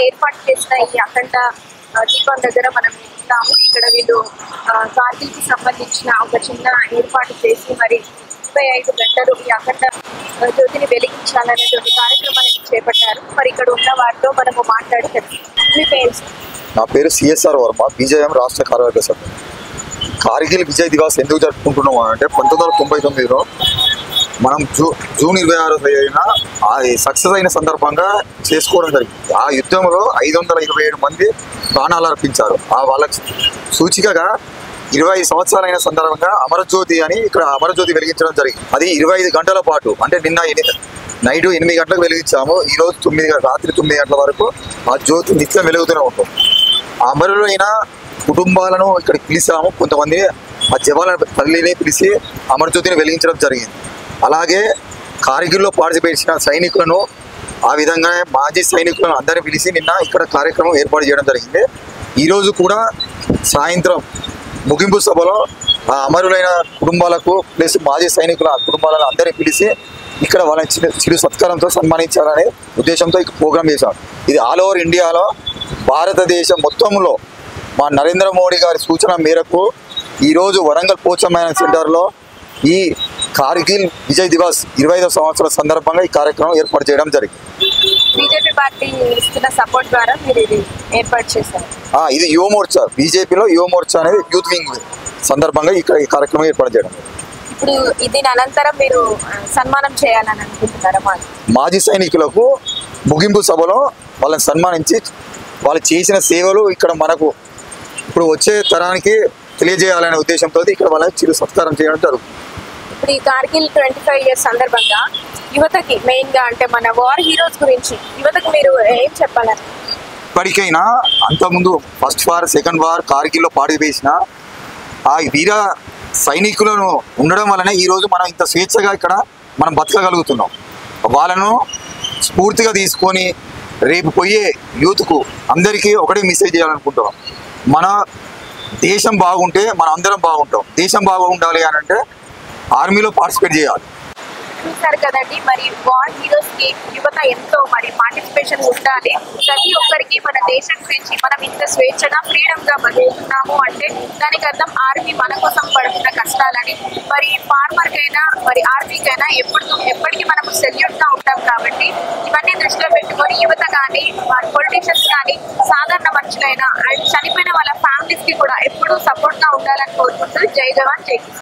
ఏర్పాటు చేసిన ఈ అఖండ దీపం దగ్గర మనం ఉంటాము. ఇక్కడ వీళ్ళు కార్గిల్కి సంబంధించిన ఒక చిన్న ఏర్పాటు చేసి మరి 25 గంటలు ఈ అఖండ జ్యోతిని వెలిగించాలనేటువంటి కార్యక్రమాన్ని చేపట్టారు. మరి ఇక్కడ ఉన్న వారితో మనము మాట్లాడి మీ పేరు? నా పేరు సిఎస్ఆర్ వర్మ, బీజేఎం రాష్ట్ర కార్యవర్గ సభ్యులు. కార్గిల్ విజయ్ దివాస్ ఎందుకు జరుపుకుంటున్నాం అంటే 1999లో మనం జూన్ 26 సక్సెస్ అయిన సందర్భంగా చేసుకోవడం జరిగింది. ఆ యుద్ధంలో 527 మంది ప్రాణాలు అర్పించారు. వాళ్ళకి సూచికగా 25 సంవత్సరాలైన సందర్భంగా అమరజ్యోతి అని ఇక్కడ అమరజ్యోతి వెలిగించడం జరిగింది. అది 25 గంటల పాటు, అంటే నిన్న నైట్ 8 గంటలకు వెలిగించాము. ఈరోజు రాత్రి 9 గంటల వరకు ఆ జ్యోతి నిత్యం వెలుగుతూనే ఉంటుంది. అమరులైన కుటుంబాలను ఇక్కడికి పిలిచాము. కొంతమంది ఆ జవాన్ల తల్లిని పిలిచి అమరజ్యోతిని వెలిగించడం జరిగింది. అలాగే కార్గిల్లో పార్టిసిపేట్ చేసిన సైనికులను, ఆ విధంగా మాజీ సైనికులను అందరినీ పిలిచి నిన్న ఇక్కడ కార్యక్రమం ఏర్పాటు చేయడం జరిగింది. ఈరోజు కూడా సాయంత్రం ముగింపు సభలో ఆ అమరులైన కుటుంబాలకు ప్లస్ మాజీ సైనికుల కుటుంబాలను అందరినీ పిలిచి ఇక్కడ వాళ్ళని చిరు సత్కారంతో సన్మానించాలనే ఉద్దేశంతో ఇక్కడ ప్రోగ్రామ్ చేశాం. ఇది ఆల్ ఓవర్ ఇండియాలో, భారతదేశం మొత్తంలో మా నరేంద్ర మోడీ గారి సూచన మేరకు ఈరోజు వరంగల్ పోచమ్మ సెంటర్లో ఈ కార్గిల్ విజయ్ దివాస్ 25వ సంవత్సరాల సందర్భంగా ఈ కార్యక్రమం ఏర్పాటు చేయడం జరిగింది. బీజేపీ పార్టీ ఇస్తున్న సపోర్ట్ ద్వారా మీరు ఇది ఏర్పాటు చేశారు. ఇది యువ మోర్చా, బీజేపీలో యువ మోర్చా అనేది యూత్ వింగ్ సందర్భంగా ఇక్కడ ఈ కార్యక్రమం ఏర్పాటు చేయడం. ఇప్పుడు దీని అనంతరం మీరు సన్మానం చేయాలని అనుకుంటున్నారా? మాజీ సైనికులకు ముగింపు సభలో వాళ్ళని సన్మానించి వాళ్ళు చేసిన సేవలు ఇక్కడ మనకు ఇప్పుడు వచ్చే తరానికి తెలియజేయాలనే ఉద్దేశంతో ఇక్కడ వాళ్ళని చిరు సత్కారం చేయడం జరుగుతుంది. ఇప్పుడు ఈ కార్గిల్ 25 ఇయర్స్ సందర్భంగా యువతకి మెయిన్గా, అంటే మన వార్ హీరోస్ గురించి యువతకు మీరు ఏం చెప్పాలని? ఇప్పటికైనా అంతకుముందు ఫస్ట్ వార్, సెకండ్ వార్ కార్గిల్లో పార్టిసిపేట్ చేసిన ఆ వీర సైనికులను ఉండడం వల్లనే ఈరోజు మనం ఇంత స్వేచ్ఛగా ఇక్కడ మనం బతకగలుగుతున్నాం. వాళ్ళను స్ఫూర్తిగా తీసుకొని రేపు పోయే యూత్కు అందరికీ ఒకటే మెసేజ్ చేయాలనుకుంటున్నాం. మన దేశం బాగుంటే మనం అందరం బాగుంటాం. దేశం బాగుండాలి అని అంటే ఆర్మీలో పార్టిసిపేట్ చేయాలి. చూసారు కదండి, మరి వార్ హీరోస్ కి యువత ఎంతో మరి పార్టిసిపేషన్ ఉండాలి. ప్రతి ఒక్కరికి మన దేశం గురించి, మనం ఇంత స్వేచ్ఛగా ఫ్రీడమ్ గా బతుకుతున్నాము అంటే దానికి అర్థం ఆర్మీ మన కోసం పడుతున్న కష్టాలని. మరి ఫార్మర్ కైనా మరి ఆర్మీకైనా ఎప్పటికీ మనము సెల్యూట్ గా ఉంటాం. కాబట్టి ఇవన్నీ దృష్టిలో పెట్టుకొని యువత కానీ, పొలిటీషియన్స్ కానీ, సాధారణ మనుషులైనా అండ్ చనిపోయిన వాళ్ళ ఫ్యామిలీస్ కి కూడా ఎప్పుడూ సపోర్ట్ గా ఉండాలని కోరుకుంటూ జై జవాన్ జై కిసాన్.